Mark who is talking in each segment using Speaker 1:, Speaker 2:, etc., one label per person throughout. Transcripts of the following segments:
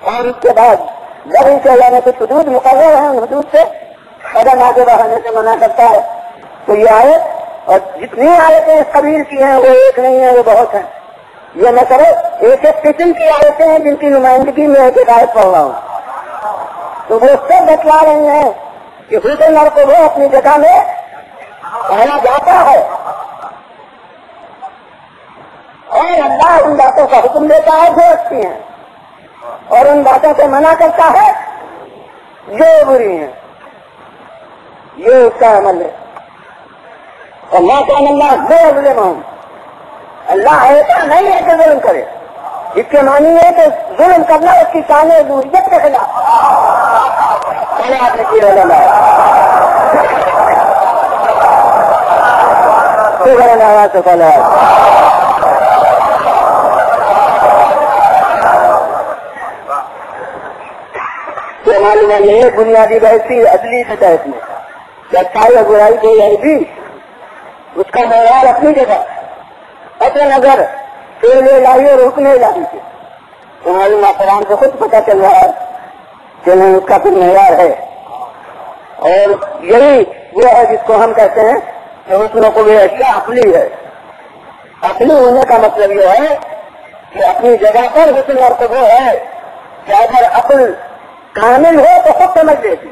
Speaker 1: اور اس کے بعد جب ان کے جانے کچھ حدود مقرر ہیں ان حدود سے قدم آگے بڑھانے سے منع کرتا ہے. تو یہ آیت اور جتنی آیتیں اس قبیل کی ہیں وہ ایک نہیں ہے، وہ بہت ہیں. یہ نہ کرو ایک ایک قسم کی آیتیں ہیں جن کی نمائندگی میں ایک آیت پڑھ رہا ہوں. تو وہ سب بتلا رہی ہیں کہ حسن اور کو وہ اپنی جگہ میں پڑھا جاتا ہے اور اللہ ان باتوں کا حکم دیتا ہے جو اچھی ہیں اور ان باتوں سے منع کرتا ہے جو بری ہیں. یہ اس کا عمل ہے. اور اللہ کا اللہ ظلم ہوں، اللہ ایسا نہیں ہے کہ ظلم کرے. اس کے معنی ہے کہ ظلم کرنا اس کی شان الوہیت کے خلاف. معلوم ہے یہ بنیادی بحثی عدلی سطح اس میں اچھائی اور برائی کو یہ بھی اس کا معیار اپنی جگہ اصل اگر پھر لے لائی اور رکنے لائی تھی تو معلوم قرآن سے خود پتہ چل رہا ہے کہ نہیں اس کا پھر معیار ہے. اور یہی وہ ہے جس کو ہم کہتے ہیں کہ حسن کو بھی اشیاء عقلی ہے. عقلی ہونے کا مطلب یہ ہے کہ اپنی جگہ پر حسن اور قبو ہے کہ اگر عقل کامل ہو تو خود سمجھ لیتی.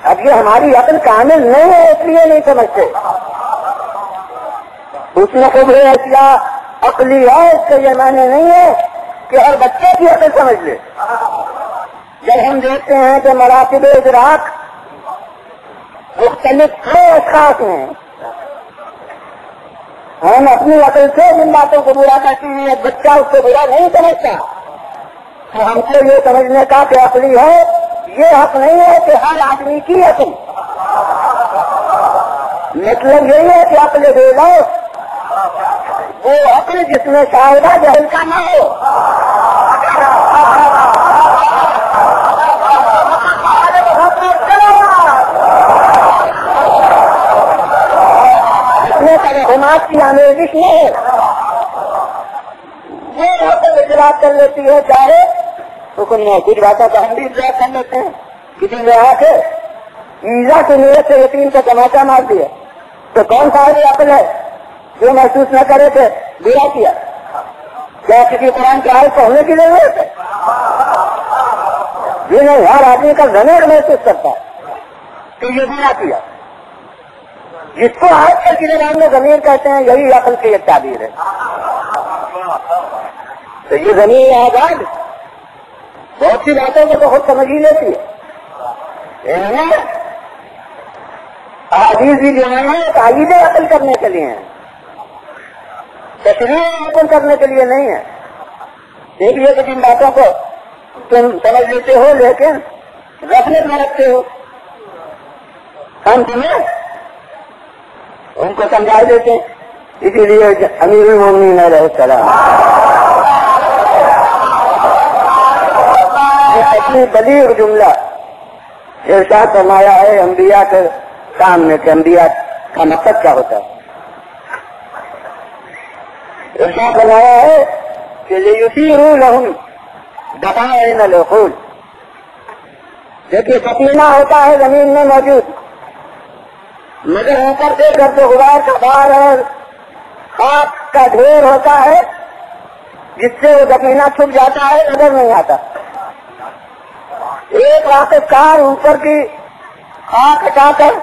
Speaker 1: اب یہ ہماری عقل کامل نہیں ہے اس لیے نہیں سمجھتے. اس میں خود اشیاء عقلی ہے اس کا یہ معنی نہیں ہے کہ ہر بچے کی عقل سمجھ لے. جب ہم دیکھتے ہیں کہ مراتب ادراک مختلف اشخاص ہیں، ہم اپنی عقل سے جن باتوں کو برا کرتے ہیں بچہ اس کو برا نہیں سمجھتا. تو ہم کو یہ سمجھنے کا کہ عقلی ہے یہ حق نہیں ہے کہ ہر آدمی کی عقل. مطلب یہی ہے کہ عقل دے لو وہ عقل جس میں شاہدہ جہل کا نہ ہو. اس میں توہمات کی آمیزش نہیں ہے. وہ عقل اجراء کر لیتی ہے چاہے حکم میں کچھ باتوں کا ہم بھی اجراء کر لیتے ہیں. کسی نے آ کے ایزا کی نیت سے یتیم کا تماچا مار دیا تو کون سا عقل ہے جو محسوس نہ کرے کہ برا کیا؟ کیا کسی قرآن کی آیت پڑھنے کی ضرورت ہے؟ یہ نہیں، ہر آدمی کا ضمیر محسوس کرتا ہے کہ یہ برا کیا. جس کو آج کل کی زبان میں ضمیر کہتے ہیں یہی عقل کی ایک تعبیر ہے. تو یہ ضمیر آزاد بہت سی باتوں کو تو خود سمجھ ہی لیتی ہے. احادیث بھی جو ہے تائید عقل کرنے کے لیے ہیں، تشریح عقل کرنے کے لیے نہیں ہے. ایک یہ کہ جن باتوں کو تم سمجھ لیتے ہو لیکن رکھنے میں رکھتے ہو ہم تمہیں ان کو سمجھا دیتے ہیں. اسی لیے امیر المومنین علیہ السلام اپنی بلیغ جملہ ارشاد فرمایا ہے انبیاء کے سامنے کہ انبیاء کا مقصد کیا ہوتا ہے. ارشاد فرمایا ہے کہ لیثیروا لهم دفائن العقول. دیکھیے سفینہ ہوتا ہے زمین میں موجود مگر اوپر سے گرد و غبار کا بار اور خاک کا ڈھیر ہوتا ہے جس سے وہ سفینہ چھپ جاتا ہے، نظر نہیں آتا. ایک واقف کار اوپر کی خاک ہٹا کر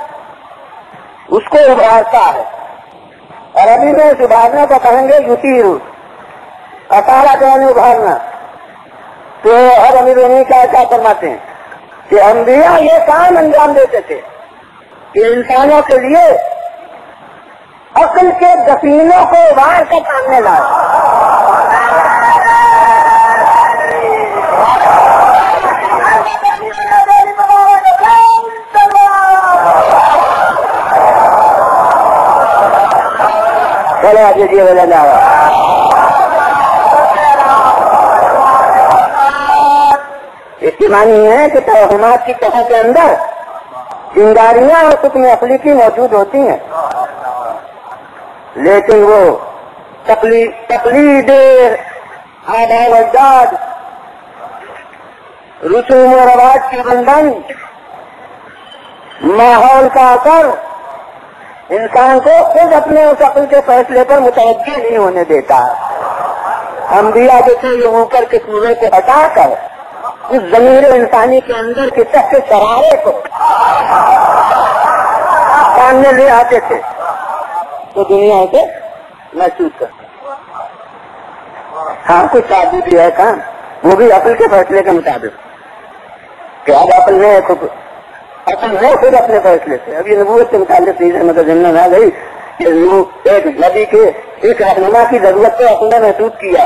Speaker 1: اس کو ابھارتا ہے. اور ابھی میں اس ابھارنے کو کہیں گے یثیر اطارا کہنے ابھارنا. تو ہر امیر انہیں کیا فرماتے ہیں کہ انبیاء یہ کام انجام دیتے تھے کہ انسانوں کے لیے عقل کے دفینوں کو ابھار کر سامنے لائے. چلے آگے جی بولے جا اس کی معنی ہے کہ توہمات کی طرح کے اندر چنگاریاں اور حکم اخلیقی موجود ہوتی ہیں لیکن وہ تقلید آباء و اجداد रसूम और रवाज के बंधन, माहौल का असर इंसान को खुद अपने उस अक्ल के फैसले पर मुतवज्जह नहीं होने देता। अंबिया जो थे ये ऊपर के सूर्य को हटाकर उस ज़मीर इंसानी के अंदर के तक के शरारे को सामने ले आते थे तो दुनिया उसे महसूस कर। हाँ, कुछ शादी भी है काम, वो भी अकल के फैसले के मुताबिक कि अब अकल ने खुद अपने फैसले से। अभी नबूवत के मुताबिक मगर जन्नत आ गई कि एक नबी के एक रहनुमा की जरूरत को अपने महसूस किया।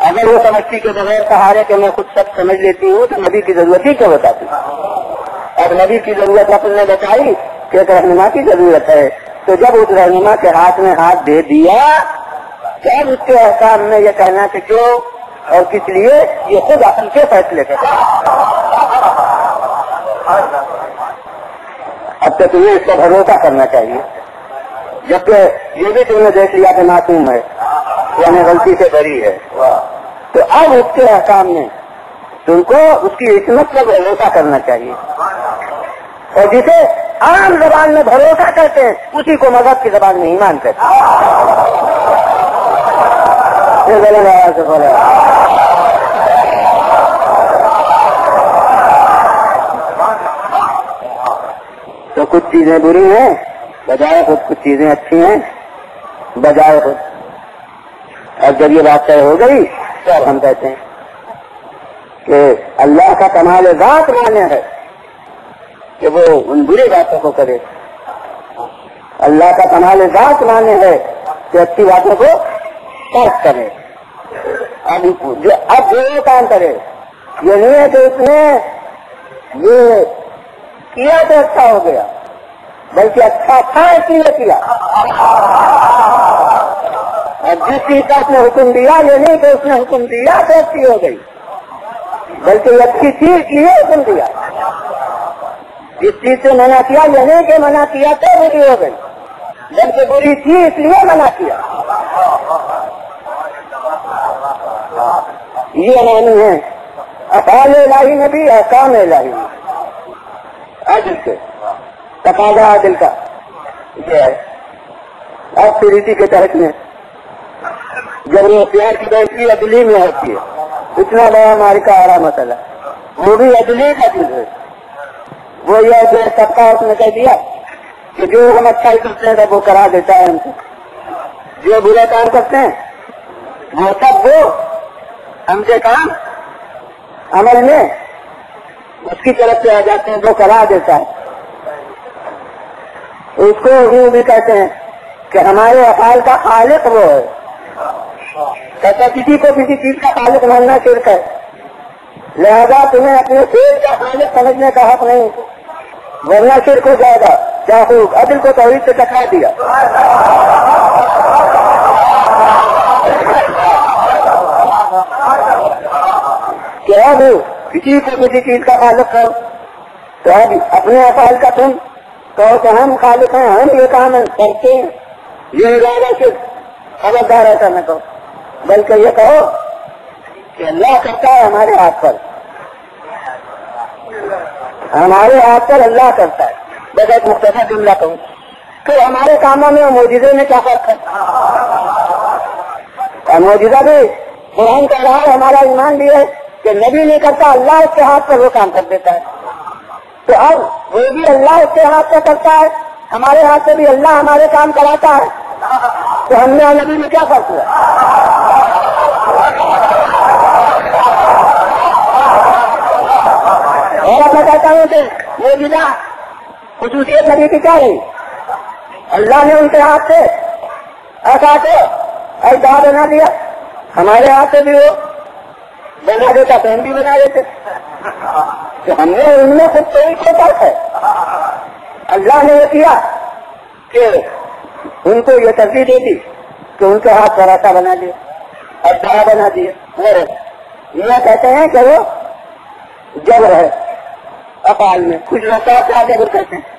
Speaker 1: अगर वो समझती के बगैर सहारे के मैं खुद सब समझ लेती हूँ तो नबी की जरूरत ही क्या बताती। अब नबी की जरूरत अपने बताई कि एक रहनुमा की जरूरत है, तो जब उस रहनुमा के हाथ में हाथ दे दिया तब उसके अहकाम में ये कहना कि क्यों और किस लिए, ये खुद अकल के फैसले कर। अब तो तुम्हें इसका भरोसा करना चाहिए, जबकि ये भी तुमने देख लिया कि मासूम है यानी गलती से बरी है, तो अब उसके अहकाम में तुमको उसकी हिकमत पर भरोसा करना चाहिए। और जिसे आम जबान में भरोसा करते हैं उसी को मजहब की जबान में ईमान करते हैं। तो कुछ चीजें बुरी हैं बजाय खुद, कुछ चीजें अच्छी हैं बजाय खुद। और जब ये बात तय हो गई तो हम कहते हैं कि अल्लाह का कमाल ज़ात माने है कि वो उन बुरी बातों को करे। अल्लाह का कमाल ज़ात माने है कि अच्छी बातों को तर्क करे। अब जो काम करे ये नहीं है कि उसने ये किया तो अच्छा हो गया, बल्कि अच्छा था इसलिए किया। और जिस चीज का उसने हुक्म दिया ये नहीं कि उसने हुक्म दिया तो अच्छी हो गई, बल्कि अच्छी चीज के लिए हुक्म दिया। जिस चीज से मना किया ये नहीं कि मना किया तो बुरी हो गई, बल्कि बुरी थी इसलिए मना किया। ये मानी है अफ़ाल इलाही में भी अहकाम इलाही में आदिल से तकाज़ा आदिल का ये है। अब फिर इसी के तहत में जब वो प्यार की बैठकी अदली में होती है, इतना बड़ा मारिका आ रहा मसला, वो भी अदली का चीज है। वो यह जो सबका उसने कह दिया कि जो हम अच्छा ही करते हैं वो करा देता है हमसे, जो बुरा काम करते हैं वो सब वो हमसे काम अमल में उसकी तरफ से आ जाते हैं, वो करा देता है। उसको यूं भी कहते हैं कि हमारे अफाल का खालिक वो है। कहता किसी को किसी चीज का खालिक मानना शिर्क है, लिहाजा तुम्हें अपने फेल का खालिक समझने का हक नहीं, वरना शिर्क हो जाएगा। चाहे अदिल को तौहीद से टकरा दिया। क्या भी किसी को किसी चीज का खालिक करो तो अब अपने अफाल का तुम कहो कि हम खालिक हैं, हम ये काम करते हैं, ये इरादा से खबरदार ऐसा न कहो, बल्कि ये कहो कि अल्लाह करता है हमारे हाथ पर, हमारे हाथ पर अल्लाह करता है। बस एक मुख्तसर जुमला कहूँ तो हमारे कामों में मौजूदे में क्या फर्क है। और मौजूदा भी कुरान कह रहा है, हमारा ईमान भी है कि नबी नहीं करता, अल्लाह उसके हाथ पर वो काम कर देता है। तो अब वो भी अल्लाह उसके हाथ पर करता है, हमारे हाथ से भी अल्लाह हमारे काम कराता है, तो हमने और नबी में क्या फर्क हुआ। और अब मैं कहता हूँ कि ये बिना खुसूसियत नबी की क्या रही, अल्लाह ने उनके हाथ से ऐसा ऐसा बना दिया, हमारे हाथ से भी वो बना देता तो हम भी बना देते। तो हमने उनमें खुद तो ही फर्क है। अल्लाह ने ये किया कि उनको ये तरजीह दे दी कि उनके हाथ पर ऐसा बना दिया और बड़ा बना दिया। ये कहते हैं कि वो जबर है अफाल में, कुछ रहता है क्या जबर कहते हैं।